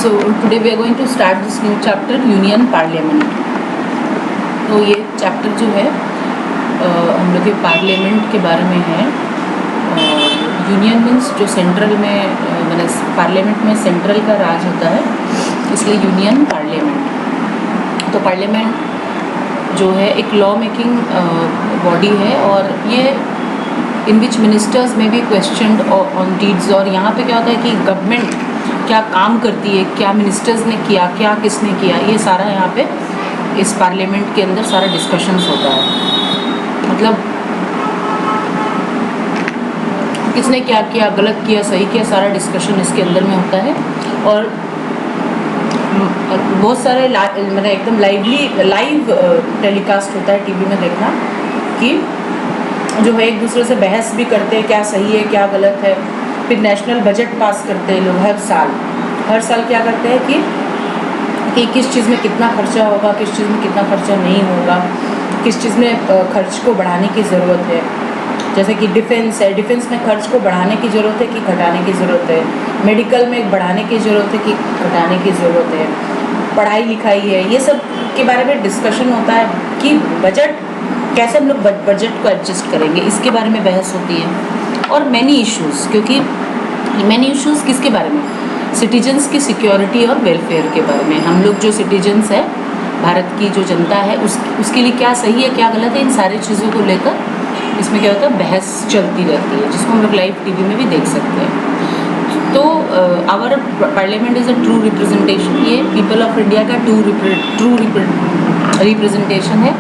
So today we are going to start this new chapter, Union Parliament. तो ये chapter जो है हम लोग के पार्लियामेंट के बारे में है। यूनियन मीन्स जो सेंट्रल में मैंने पार्लियामेंट में सेंट्रल का राज होता है, इसलिए यूनियन पार्लियामेंट। तो पार्लियामेंट जो है एक लॉ मेकिंग बॉडी है और ये इन विच मिनिस्टर्स में भी क्वेश्चन ऑन डीड्स। और यहाँ पे क्या होता है कि गवर्नमेंट क्या काम करती है, क्या मिनिस्टर्स ने किया, क्या किसने किया, ये सारा यहाँ पे इस पार्लियामेंट के अंदर सारा डिस्कशंस होता है। मतलब किसने क्या किया, गलत किया, सही किया, सारा डिस्कशन इसके अंदर में होता है। और बहुत सारे मतलब एकदम लाइव टेलीकास्ट होता है टीवी में देखना कि जो है एक दूसरे से बहस भी करते हैं क्या सही है क्या गलत है। फिर नेशनल बजट पास करते हैं लोग हर साल क्या करते हैं कि किस चीज़ में कितना खर्चा होगा, किस चीज़ में कितना खर्चा नहीं होगा, किस चीज़ में खर्च को बढ़ाने की ज़रूरत है। जैसे कि डिफेंस है, डिफेंस में खर्च को बढ़ाने की ज़रूरत है कि घटाने की ज़रूरत है। मेडिकल में बढ़ाने की ज़रूरत है कि घटाने की ज़रूरत है। पढ़ाई लिखाई है, ये सब के बारे में डिस्कशन होता है कि बजट कैसे हम लोग बजट को एडजस्ट करेंगे, इसके बारे में बहस होती है। और मैनी इश्यूज़, क्योंकि मैनी इश्यूज़ किसके बारे में, सिटीजन्स की सिक्योरिटी और वेलफेयर के बारे में। हम लोग जो सिटीजन्स हैं, भारत की जो जनता है, उसके लिए क्या सही है क्या गलत है, इन सारी चीज़ों को लेकर इसमें क्या होता है, बहस चलती रहती है, जिसको हम लोग लाइव टीवी में भी देख सकते हैं। तो our parliament is a true representation, ये पीपल ऑफ इंडिया का ट्रू रिप्रेजेंटेशन है।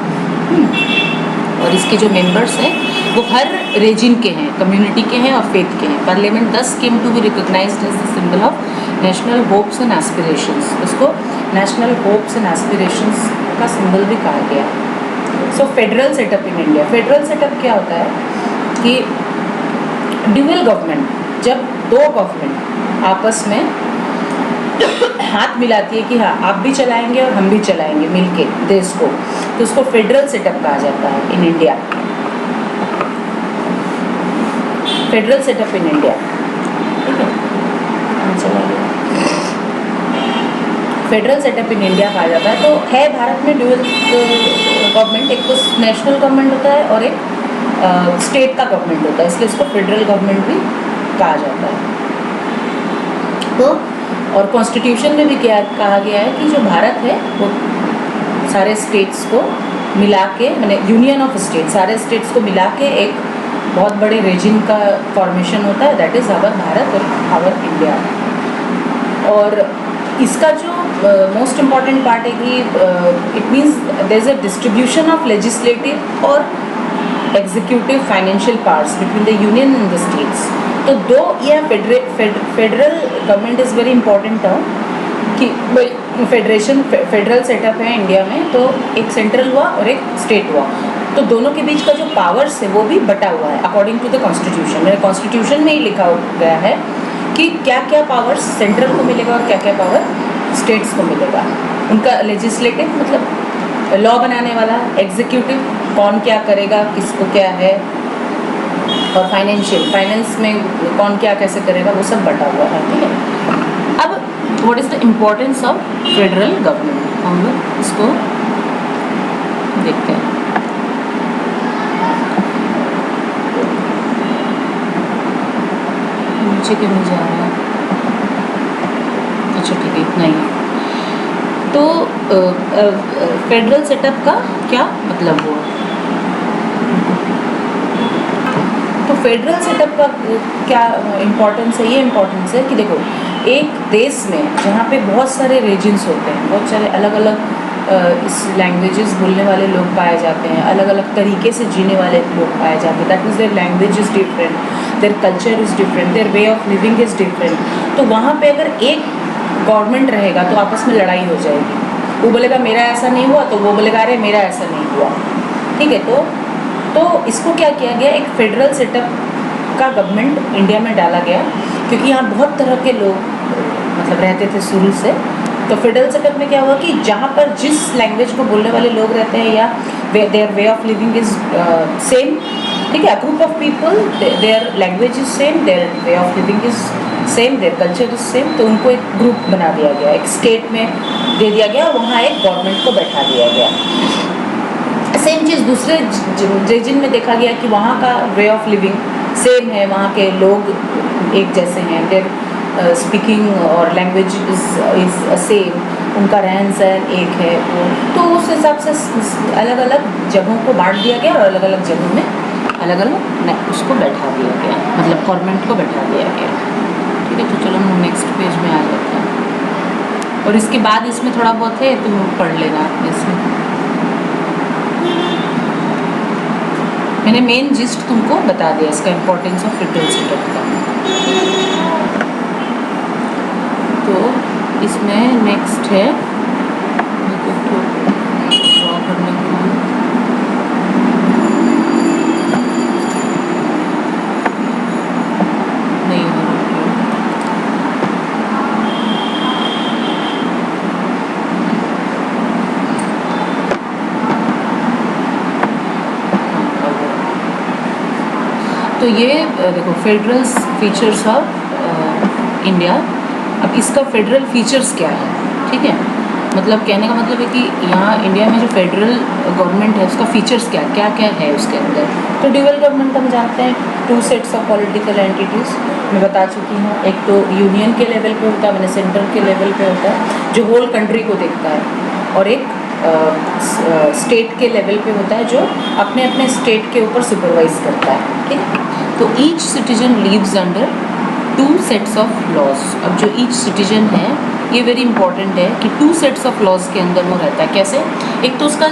और इसके जो मेंबर्स हैं वो हर रीजन के हैं, कम्युनिटी के हैं और फेथ के हैं। Parliament this came to be recognised as the symbol of national hopes and aspirations. उसको नेशनल होप्स एंड एस्पिरेशंस का सिंबल भी कहा गया। So federal setup in India, federal setup क्या होता है कि ड्यूअल गवर्नमेंट, जब दो गवर्नमेंट आपस में हाथ मिलाती है कि हाँ आप भी चलाएंगे और हम भी चलाएंगे मिलके देश को, तो उसको फेडरल सेटअप कहा जाता है इन India. Federal setup in India, ठीक है, फेडरल सेटअप इन इंडिया कहा जाता है। तो है भारत में ड्यूअल गवर्नमेंट, एक तो नेशनल गवर्नमेंट होता है और एक स्टेट का गवर्नमेंट होता है, इसलिए इसको फेडरल गवर्नमेंट भी कहा जाता है। तो और कॉन्स्टिट्यूशन में भी क्या कहा गया है कि जो भारत है वो सारे स्टेट्स को मिला के, मैंने यूनियन ऑफ स्टेट, सारे स्टेट्स को मिला के एक बहुत बड़े रीजन का फॉर्मेशन होता है, दैट इज़ आवर भारत और आवर इंडिया। और इसका जो मोस्ट इम्पॉर्टेंट पार्ट है कि it means there is a distribution of legislative और executive financial powers between the union and the states. तो दो, यह federal government is very important term कि फेडरल सेटअप है इंडिया में, तो एक सेंट्रल हुआ और एक स्टेट हुआ, तो दोनों के बीच का जो पावर्स है वो भी बटा हुआ है अकॉर्डिंग टू द कॉन्स्टिट्यूशन। मेरे कॉन्स्टिट्यूशन में ही लिखा गया है कि क्या क्या पावर्स सेंट्रल को मिलेगा और क्या क्या पावर स्टेट्स को मिलेगा। उनका लेजिस्लेटिव मतलब लॉ बनाने वाला, एग्जीक्यूटिव कौन क्या करेगा, किसको क्या है, और फाइनेंस में कौन क्या कैसे करेगा, वो सब बटा हुआ है, ठीक है। अब what is the importance of federal government, हम लोग इसको देखते हैं। नीचे क्यों नहीं जा रहा है, अच्छा ठीक है, इतना ही है। तो फेडरल सेटअप का क्या मतलब हुआ, तो फेडरल सेटअप का क्या इम्पोर्टेंस है, ये इम्पोर्टेंस है कि देखो एक देश में जहाँ पे बहुत सारे रीजन्स होते हैं, बहुत सारे अलग अलग इस लैंग्वेजेस बोलने वाले लोग पाए जाते हैं, अलग अलग तरीके से जीने वाले लोग पाए जाते हैं, that means their language is different, their culture is different, their way of living is different. तो वहाँ पे अगर एक गवर्नमेंट रहेगा तो आपस में लड़ाई हो जाएगी, वो बोलेगा मेरा ऐसा नहीं हुआ, तो वो बोलेगा अरे मेरा ऐसा नहीं हुआ, ठीक है। तो इसको क्या किया गया, एक फेडरल सेटअप का गवर्नमेंट इंडिया में डाला गया, क्योंकि यहाँ बहुत तरह के लोग मतलब रहते थे शुरू से। तो फेडरल सेटअप में क्या हुआ कि जहाँ पर जिस लैंग्वेज को बोलने वाले लोग रहते हैं या their way of living is same, ठीक है, group of people their language is same, their way of living is same, their culture is same, तो उनको एक ग्रुप बना दिया गया, एक स्टेट में दे दिया गया, वहाँ एक गवर्नमेंट को बैठा दिया गया। सेम चीज़ दूसरे रीजन में देखा गया कि वहाँ का वे ऑफ लिविंग सेम है, वहाँ के लोग एक जैसे हैं, देयर स्पीकिंग और लैंग्वेज इज़ सेम, उनका रहन सहन एक है, तो उस हिसाब से अलग अलग जगहों को बांट दिया गया और अलग अलग जगहों में अलग अलग उसको बैठा दिया गया, मतलब गवर्नमेंट को बैठा दिया गया। ठीक है, तो चलो हम नेक्स्ट पेज में आ जाते हैं, और इसके बाद इसमें थोड़ा बहुत है, तुम पढ़ लेना इसमें। मैंने मेन जिस्ट तुमको बता दिया इसका, इम्पोर्टेंस ऑफ फेडरल सिस्टम का। तो इसमें नेक्स्ट है ड्रॉ करने के लिए, नहीं हो रहा। तो ये देखो फेडरल फीचर्स ऑफ इंडिया। अब इसका फेडरल फीचर्स क्या है, ठीक है, मतलब कहने का मतलब है कि यहाँ इंडिया में जो फेडरल गवर्नमेंट है उसका फीचर्स क्या क्या क्या है उसके अंदर। तो ड्यूअल गवर्नमेंट हम जानते हैं, 2 सेट्स ऑफ पॉलिटिकल एंटिटीज़ मैं बता चुकी हूँ। एक तो यूनियन के लेवल पे होता है, मैंने सेंट्रल के लेवल पे होता है जो होल कंट्री को देखता है, और एक स्टेट के लेवल पे होता है जो अपने अपने स्टेट के ऊपर सुपरवाइज करता है। ठीक है, तो each citizen lives under 2 sets of laws. अब जो ईच सिटीजन है ये वेरी इंपॉर्टेंट है कि 2 सेट्स ऑफ लॉज के अंदर वो रहता है। कैसे? एक तो उसका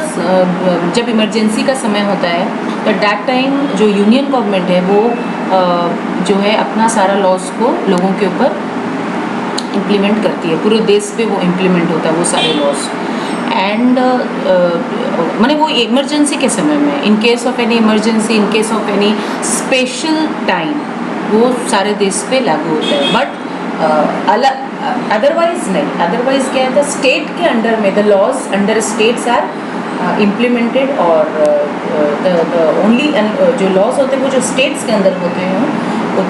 जब इमरजेंसी का समय होता है तो डैट टाइम जो यूनियन गवर्नमेंट है वो जो है अपना सारा लॉज को लोगों के ऊपर इम्प्लीमेंट करती है, पूरे देश पे वो इम्प्लीमेंट होता है वो सारे लॉज। एंड माने वो इमरजेंसी के समय में, in case of any emergency, in case of any special time, वो सारे देश पे लागू होता है। बट अलग अदरवाइज नहीं, अदरवाइज क्या है, स्टेट के अंडर में the laws under states are implemented, और द ओनली जो लॉज होते हैं वो जो स्टेट्स के अंदर होते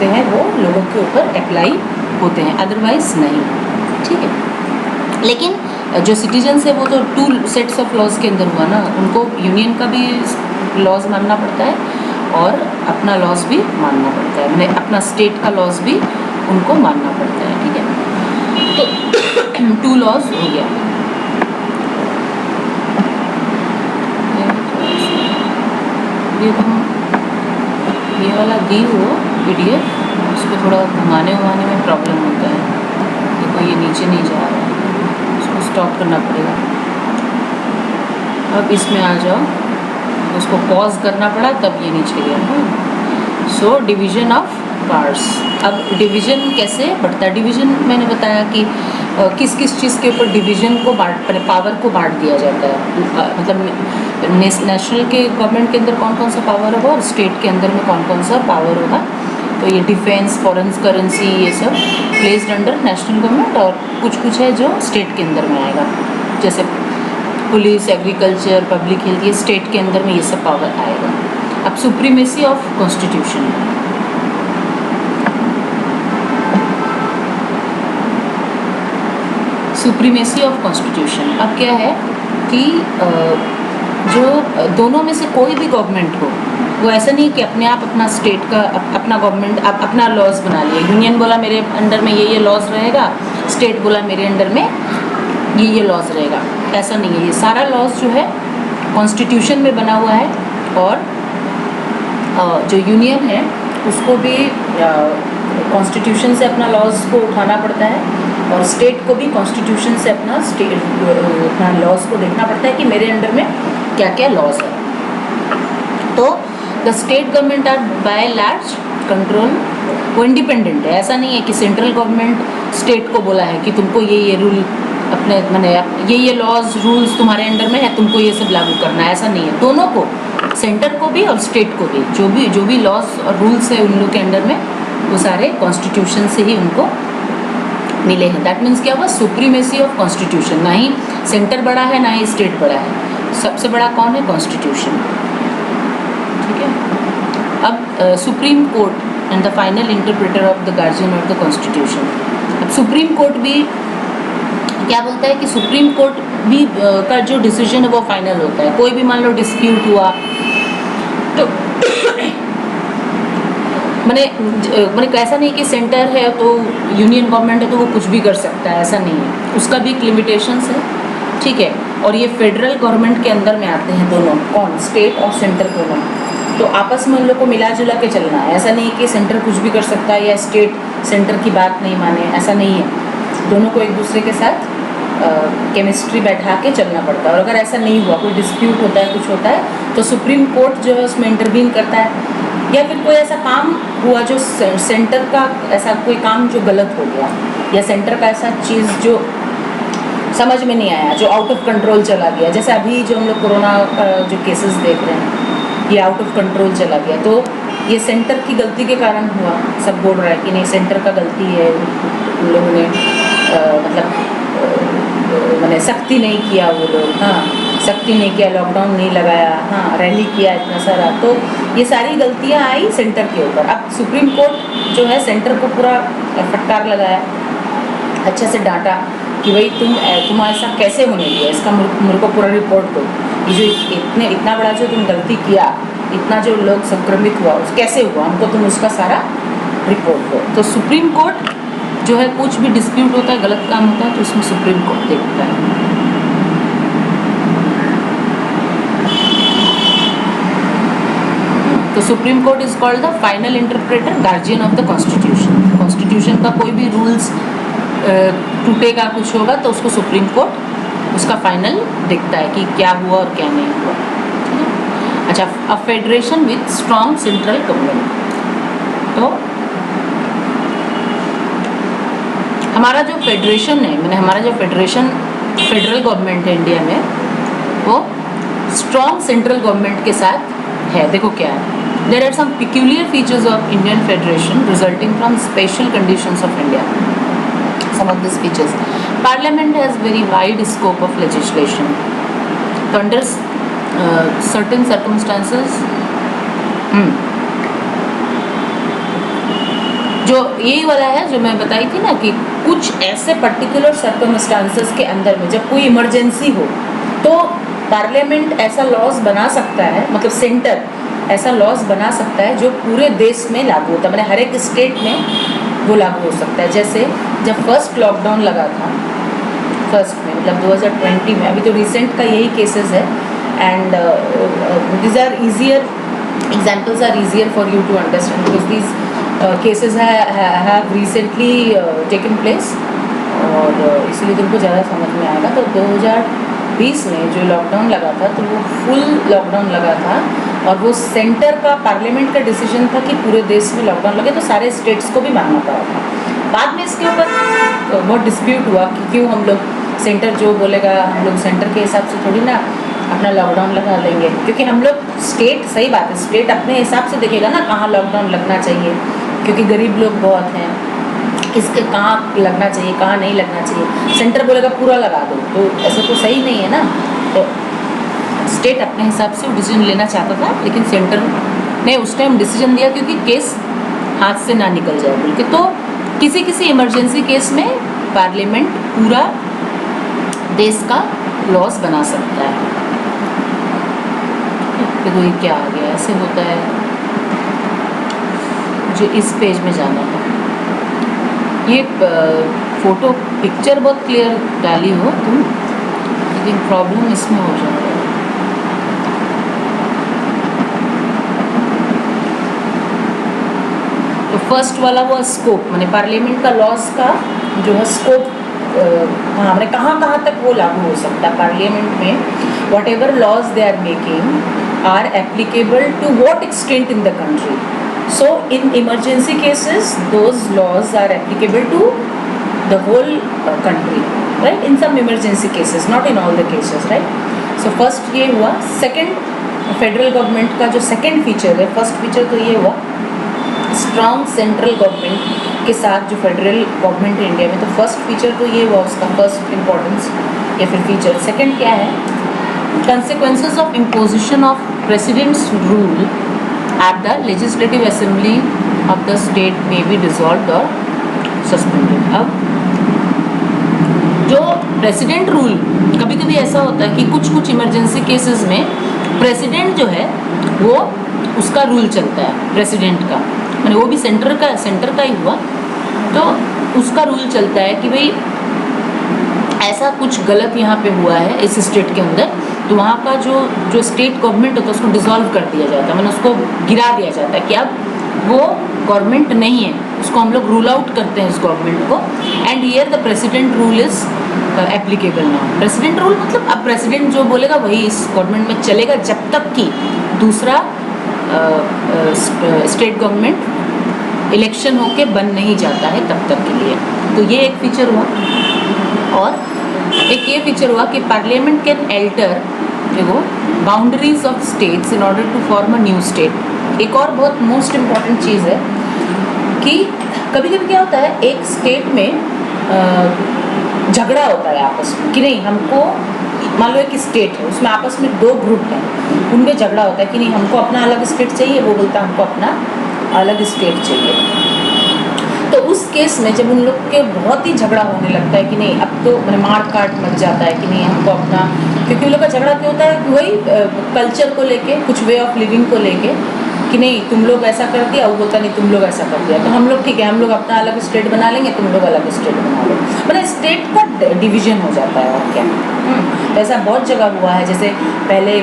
हैं वो लोगों के ऊपर अप्लाई होते हैं, अदरवाइज नहीं। ठीक है, लेकिन जो सिटीजन्स है वो तो 2 सेट्स ऑफ लॉज के अंदर हुआ ना, उनको यूनियन का भी लॉज मानना पड़ता है और अपना लॉज भी मानना पड़ता है, मैंने अपना स्टेट का लॉज भी उनको मानना पड़ता है। ठीक है, तो 2 लॉज हो गया। ये वाला दी हो PDF, उसको थोड़ा घुमाने में प्रॉब्लम होता है, देखो ये नीचे नहीं जा रहा है, उसको स्टॉप करना पड़ेगा। अब इसमें आ जाओ, उसको पॉज करना पड़ा तब ये नीचे गया। सो डिवीज़न ऑफ पावर्स। अब डिवीज़न कैसे बढ़ता है? डिवीज़न मैंने बताया कि किस किस चीज़ के ऊपर डिवीज़न को पावर को बांट दिया जाता है, मतलब नेशनल के गवर्नमेंट के अंदर कौन कौन सा पावर होगा और स्टेट के अंदर में कौन कौन सा पावर होगा। तो ये डिफेंस, फॉरेन करेंसी, ये सब प्लेस्ड अंडर नेशनल गवर्नमेंट, और कुछ है जो स्टेट के अंदर में आएगा, जैसे पुलिस, एग्रीकल्चर, पब्लिक हेल्थ, ये स्टेट के अंदर में ये सब पावर आएगा। अब supremacy of constitution, supremacy of constitution. अब क्या है कि जो दोनों में से कोई भी गवर्नमेंट हो, वो ऐसा नहीं कि अपने आप अपना स्टेट का अपना गवर्नमेंट अपना लॉज बना लिया, यूनियन बोला मेरे अंडर में ये लॉज रहेगा, स्टेट बोला मेरे अंडर में ये लॉज रहेगा, ऐसा नहीं है। ये सारा लॉज जो है कॉन्स्टिट्यूशन में बना हुआ है, और जो यूनियन है उसको भी कॉन्स्टिट्यूशन से अपना लॉज को उठाना पड़ता है, और स्टेट को भी कॉन्स्टिट्यूशन से अपना लॉज को देखना पड़ता है कि मेरे अंडर में क्या क्या लॉज है। तो the state government are by large control, वो इंडिपेंडेंट है, ऐसा नहीं है कि सेंट्रल गवर्नमेंट स्टेट को बोला है कि तुमको ये रूल अपने मैंने ये लॉज रूल्स तुम्हारे अंडर में है, तुमको ये सब लागू करना है, ऐसा नहीं है। दोनों को, सेंटर को भी और स्टेट को भी, जो भी लॉज और रूल्स है उन लोग के अंडर में, वो सारे कॉन्स्टिट्यूशन से ही उनको मिले हैं। दैट मीन्स क्या हुआ? Supremacy of constitution. ना ही सेंटर बड़ा है, ना ही स्टेट बड़ा है, सबसे बड़ा कौन है? कॉन्स्टिट्यूशन। ठीक है, अब supreme court and the final interpreter of the guardian of the constitution. अब सुप्रीम कोर्ट भी क्या बोलता है कि सुप्रीम कोर्ट भी का जो डिसीजन है वो फाइनल होता है। कोई भी मान लो डिस्प्यूट हुआ तो मैंने ऐसा नहीं कि सेंटर है तो यूनियन गवर्नमेंट है तो वो कुछ भी कर सकता है, ऐसा नहीं है, उसका भी एक लिमिटेशंस है, ठीक है। और ये फेडरल गवर्नमेंट के अंदर में आते हैं दोनों, कौन, स्टेट और सेंटर दोनों। तो आपस में उन लोग को मिला जुला के चलना है, ऐसा नहीं कि सेंटर कुछ भी कर सकता है या स्टेट सेंटर की बात नहीं माने, ऐसा नहीं है। दोनों को एक दूसरे के साथ केमिस्ट्री बैठा के चलना पड़ता है। और अगर ऐसा नहीं हुआ, कोई डिस्प्यूट होता है, कुछ होता है, तो सुप्रीम कोर्ट जो है उसमें इंटरवीन करता है। या फिर कोई ऐसा काम हुआ जो सेंटर का, ऐसा कोई काम जो गलत हो गया, या सेंटर का ऐसा चीज़ जो समझ में नहीं आया, जो आउट ऑफ कंट्रोल चला गया, जैसे अभी जो हम लोग कोरोना का जो केसेस देख रहे हैं, ये आउट ऑफ कंट्रोल चला गया, तो ये सेंटर की गलती के कारण हुआ। सब बोल रहा है कि नहीं सेंटर का गलती है, उन लोगों ने मैंने सख्ती नहीं किया, वो लोग, हाँ सख्ती नहीं किया, लॉकडाउन नहीं लगाया, हाँ रैली किया इतना सारा, तो ये सारी गलतियाँ आई सेंटर के ऊपर। अब सुप्रीम कोर्ट जो है सेंटर को पूरा फटकार लगाया, अच्छे से डांटा कि भाई तुम ऐसा कैसे होने दिया, इसका मेरे को पूरा रिपोर्ट दो, ये जो इतना बड़ा जो तुम गलती किया, इतना जो लोग संक्रमित हुआ, कैसे हुआ, हमको तुम उसका सारा रिपोर्ट दो। तो सुप्रीम कोर्ट जो है कुछ भी डिस्प्यूट होता है, गलत काम होता है, तो उसमें सुप्रीम कोर्ट देखता है। तो supreme court is called the final interpreter, guardian of the constitution. Constitution का कोई भी रूल्स टूटेगा, कुछ होगा, तो उसको सुप्रीम कोर्ट उसका फाइनल देखता है कि क्या हुआ और क्या नहीं हुआ। अच्छा, a federation with strong central government. तो हमारा जो फेडरेशन है, हमारा जो फेडरल गवर्नमेंट है इंडिया में, वो स्ट्रॉन्ग सेंट्रल गवर्नमेंट के साथ है। देखो क्या है, there are some peculiar features of Indian federation resulting from special conditions of India. Some of these features: Parliament has very wide scope of legislation. So under certain circumstances, जो यही वाला है जो मैं बताई थी ना कि कुछ ऐसे पर्टिकुलर सर्कमस्टांसेस के अंदर में जब कोई इमरजेंसी हो तो पार्लियामेंट ऐसा लॉज बना सकता है, मतलब सेंटर ऐसा लॉज बना सकता है जो पूरे देश में लागू होता है, मतलब हर एक स्टेट में वो लागू हो सकता है। जैसे जब फर्स्ट लॉकडाउन लगा था, फर्स्ट में मतलब 2020 में, अभी तो रिसेंट का यही केसेस है, and these are easier examples are easier for you to understand because these cases have recently taken place, और इसलिए तुमको ज़्यादा समझ में आएगा। तो 2020 में जो लॉकडाउन लगा था तो वो फुल लॉकडाउन लगा था, और वो सेंटर का पार्लियामेंट का डिसीजन था कि पूरे देश में लॉकडाउन लगे, तो सारे स्टेट्स को भी मानना पड़ा था। बाद में इसके ऊपर बहुत डिस्प्यूट हुआ कि क्यों हम लोग सेंटर जो बोलेगा, हम लोग सेंटर के हिसाब से थोड़ी ना अपना लॉकडाउन लगा लेंगे, क्योंकि हम लोग स्टेट, सही बात है, स्टेट अपने हिसाब से देखेगा ना कहाँ लॉकडाउन लगना चाहिए, क्योंकि गरीब लोग बहुत हैं, किसके कहाँ लगना चाहिए, कहाँ नहीं लगना चाहिए। सेंटर बोलेगा पूरा लगा दो, तो ऐसा तो सही नहीं है ना। तो स्टेट अपने हिसाब से डिसीजन लेना चाहता था, लेकिन सेंटर ने उस टाइम डिसीजन दिया क्योंकि केस हाथ से ना निकल जाए बोल के। तो किसी किसी इमरजेंसी केस में पार्लियामेंट पूरा देश का लॉज बना सकता है। देखो ये क्या आ गया, ऐसे होता है, मुझे इस पेज में जाना था। ये फोटो पिक्चर बहुत क्लियर डाली हो तुम, लेकिन प्रॉब्लम इसमें हो जाएगा। तो फर्स्ट वाला वो स्कोप, मैंने पार्लियामेंट का लॉज का जो है स्कोप, हाँ मैंने कहाँ तक वो लागू हो सकता है पार्लियामेंट में। Whatever laws they are making are applicable to what extent in the country. So in emergency cases, those laws are applicable to the whole country, right? In some emergency cases, not in all the cases, right? So first ये हुआ। Second, federal government का जो second feature है, first feature तो ये हुआ strong central government के साथ जो फेडरल गवर्नमेंट है इंडिया में, तो फर्स्ट फीचर तो ये हुआ उसका, फर्स्ट इम्पोर्टेंस या फिर फीचर। सेकंड क्या है, consequences of imposition of president's rule at the legislative assembly of the state may be dissolved or suspended. अब जो प्रेसिडेंट रूल, कभी कभी ऐसा होता है कि कुछ इमरजेंसी केसेस में प्रेसिडेंट जो है वो उसका रूल चलता है, प्रेसिडेंट का, मैंने वो भी सेंटर का ही हुआ, तो उसका रूल चलता है कि भाई ऐसा कुछ गलत यहाँ पे हुआ है इस स्टेट के अंदर, तो वहाँ का जो स्टेट गवर्नमेंट होता है उसको डिसॉल्व कर दिया जाता है, मैंने उसको गिरा दिया जाता है कि अब वो गवर्नमेंट नहीं है, उसको हम लोग रूल आउट करते हैं उस गवर्नमेंट को। And here the president rule is applicable now. President rule मतलब अब प्रेसिडेंट जो बोलेगा वही इस गवर्नमेंट में चलेगा जब तक कि दूसरा स्टेट गवर्नमेंट इलेक्शन होके बन नहीं जाता है तब तक के लिए। तो ये एक फीचर हुआ, और एक ये फीचर हुआ कि पार्लियामेंट कैन एल्टर देखो boundaries of states in order to form a new state. एक और बहुत मोस्ट इम्पॉर्टेंट चीज़ है कि कभी कभी क्या होता है एक स्टेट में झगड़ा होता है आपस में कि नहीं हमको, मान लो एक स्टेट है उसमें आपस में दो ग्रुप हैं, उनमें झगड़ा होता है कि नहीं हमको अपना अलग स्टेट चाहिए, वो बोलता है हमको अपना अलग स्टेट चाहिए। तो उस केस में जब उन लोग के बहुत ही झगड़ा होने लगता है कि नहीं अब तो मैंने मार काट मच जाता है कि नहीं हमको अपना, क्योंकि उन लोग का झगड़ा क्यों होता है, वही कल्चर को लेके, कुछ वे ऑफ लिविंग को लेके कि नहीं तुम लोग ऐसा कर दिया, वो बोलता नहीं तुम लोग ऐसा कर दिया, तो हम लोग ठीक है हम लोग अपना अलग स्टेट बना लेंगे, तुम लोग अलग स्टेट बना लो, मतलब स्टेट का डिवीजन हो जाता है। और क्या ऐसा बहुत जगह हुआ है, जैसे पहले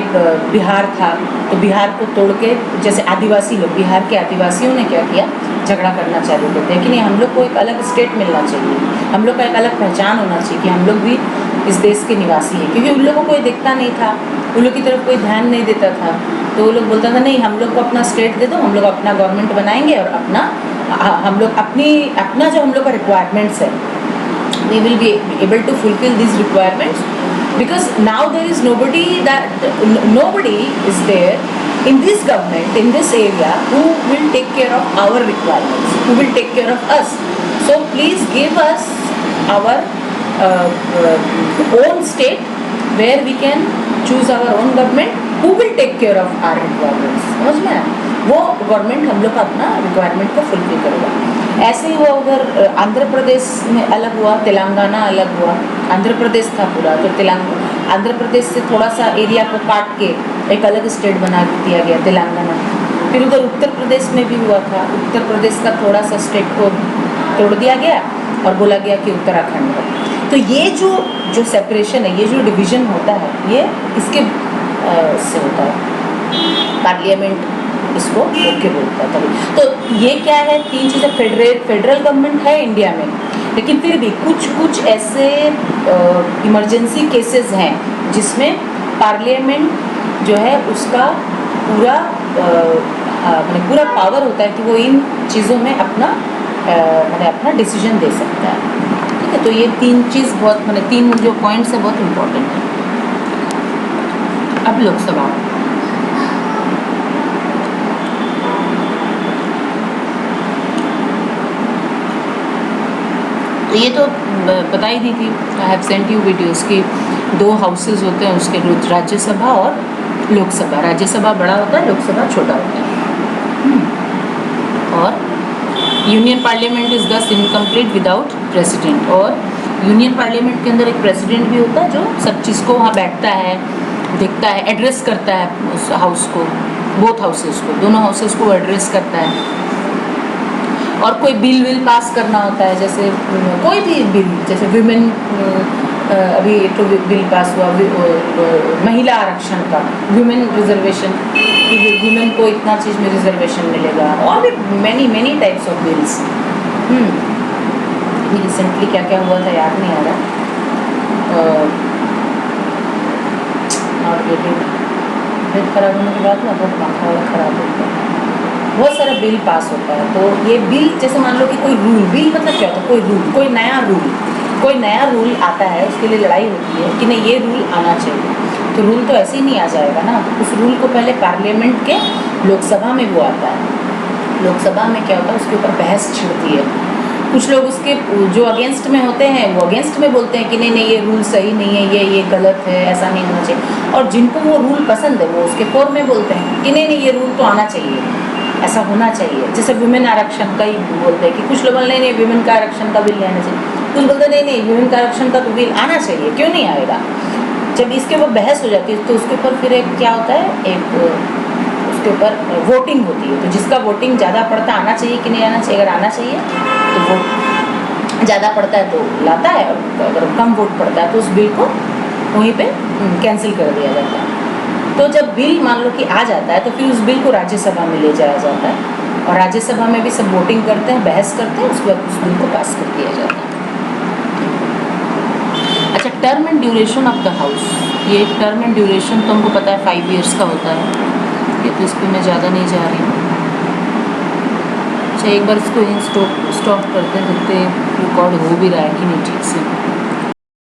बिहार था तो बिहार को तोड़ के जैसे आदिवासी लोग, बिहार के आदिवासियों ने क्या किया, झगड़ा करना चालू करते हैं कि नहीं हम लोग को एक अलग स्टेट मिलना चाहिए, हम लोग का एक अलग पहचान होना चाहिए कि हम लोग भी इस देश के निवासी हैं, क्योंकि उन लोगों को कोई देखता नहीं था, उन लोग की तरफ कोई ध्यान नहीं देता था, तो वो लोग बोलता था नहीं हम लोग को अपना स्टेट दे दो, हम लोग अपना गवर्नमेंट बनाएंगे और हम लोग अपना जो हम लोग का रिक्वायरमेंट्स है we will be able to fulfill these requirements, because now there is nobody is there in this government, in this area, who will take care of our requirements, who will take care of us. So please give us our own state where we can choose our own government who will take care of our requirements. समझ में आया? वो government हम लोग का अपना requirement को fulfil करेगा। ऐसे ही वो उधर आंध्र प्रदेश में अलग हुआ, तेलंगाना अलग हुआ, आंध्र प्रदेश था पूरा, तो आंध्र प्रदेश से थोड़ा सा एरिया को काट के एक अलग स्टेट बना दिया गया तेलंगाना। फिर उधर उत्तर प्रदेश में भी हुआ था, उत्तर प्रदेश का थोड़ा सा स्टेट को तोड़ दिया गया और बोला गया कि उत्तराखंड है। तो ये जो सेपरेशन है, ये जो डिवीज़न होता है, ये इसके से होता है, पार्लियामेंट इसको ओके बोलता है तभी। तो ये क्या है, तीन चीज़ें, फेडरल गवर्नमेंट है इंडिया में, लेकिन फिर भी कुछ ऐसे इमरजेंसी केसेस हैं जिसमें पार्लियामेंट जो है उसका पूरा पूरा पावर होता है कि वो इन चीज़ों में अपना डिसीजन दे सकता है। ठीक है, तो ये तीन चीज़ बहुत तीन जो पॉइंट्स है बहुत इम्पोर्टेंट है। अब लोकसभा, तो ये तो बता ही दी थी, I have sent you videos की, दो हाउसेस होते हैं उसके, राज्यसभा और लोकसभा। राज्यसभा बड़ा होता है, लोकसभा छोटा होता है। और यूनियन पार्लियामेंट इज़ दस इनकम्प्लीट विदाउट प्रेसिडेंट, और यूनियन पार्लियामेंट के अंदर एक प्रेसिडेंट भी होता है जो सब चीज़ को वहाँ बैठता है, देखता है, एड्रेस करता है उस हाउस को, बोथ हाउसेस को, दोनों हाउसेस को एड्रेस करता है। और कोई बिल पास करना होता है, जैसे कोई भी बिल, जैसे विमेन, अभी तो बिल पास हुआ महिला आरक्षण का, विमेन रिजर्वेशन, कि विमेन को इतना चीज़ में रिजर्वेशन मिलेगा, और भी many types of bills. Recently क्या क्या हुआ था याद नहीं आ रहा, नॉट गेटिंग, पेट खराब होने के बाद ना बहुत माथा वाला खराब होता है, बहुत सारा बिल पास होता है। तो ये बिल, जैसे मान लो कि कोई रूल, बिल मतलब क्या होता है, कोई रूल, कोई नया रूल आता है, उसके लिए लड़ाई होती है कि नहीं ये रूल आना चाहिए, तो रूल तो ऐसे ही नहीं आ जाएगा ना, तो उस रूल को पहले पार्लियामेंट के लोकसभा में वो आता है, लोकसभा में क्या होता है उसके ऊपर बहस छिड़ती है, कुछ लोग उसके जो अगेंस्ट में होते हैं वो अगेंस्ट में बोलते हैं कि नहीं ये रूल सही नहीं है, ये गलत है, ऐसा नहीं होना चाहिए, और जिनको वो रूल पसंद है वो उसके फोर में बोलते हैं कि नहीं ये रूल तो आना चाहिए। ऐसा होना चाहिए। जैसे वुमेन आरक्षण का ही बोलते हैं कि कुछ लोग नहीं नहीं वुमेन का आरक्षण का बिल नहीं आना चाहिए, कुछ बोलते नहीं नहीं वुमेन का आरक्षण का तो बिल आना चाहिए, क्यों नहीं आएगा। जब इसके ऊपर बहस हो जाती है तो उसके ऊपर फिर एक क्या होता है, एक उसके ऊपर वोटिंग होती है। तो जिसका वोटिंग ज़्यादा पड़ता आना चाहिए कि नहीं आना चाहिए, अगर आना चाहिए तो वो ज़्यादा पड़ता है तो लाता है, और अगर कम वोट पड़ता है तो उस बिल को वहीं पे कैंसिल कर दिया जाता है। तो जब बिल मान लो कि आ जाता है तो फिर उस बिल को राज्यसभा में ले जाया जाता है, और राज्यसभा में भी सब वोटिंग करते हैं, बहस करते हैं, उसके बाद उस बिल को पास कर दिया जाता है। अच्छा, term and duration of the house, ये टर्म एंड ड्यूरेशन तो हमको पता है 5 ईयर्स का होता है, ये तो इस पर मैं ज़्यादा नहीं जा रही हूँ। अच्छा, एक बार इसको स्टॉप करते हैं, देखते रिकॉर्ड हो भी रहा है कि नहीं ठीक से।